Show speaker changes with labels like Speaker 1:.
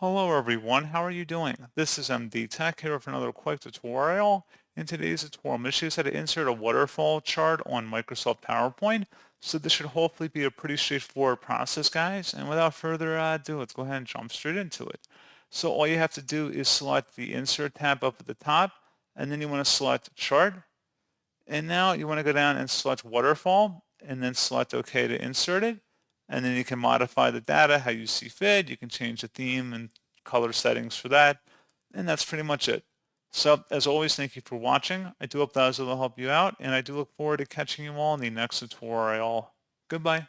Speaker 1: Hello everyone, how are you doing? This is MD Tech here with another quick tutorial. In today's tutorial, I'm going to show you how to insert a waterfall chart on Microsoft PowerPoint. So this should hopefully be a pretty straightforward process, guys. And without further ado, let's go ahead and jump straight into it. So all you have to do is select the Insert tab up at the top, and then you want to select Chart. And now you want to go down and select Waterfall, and then select OK to insert it. And then you can modify the data how you see fit. You can change the theme and color settings for that. And that's pretty much it. So as always, thank you for watching. I do hope that was able to help you out, and I do look forward to catching you all in the next tutorial. Goodbye.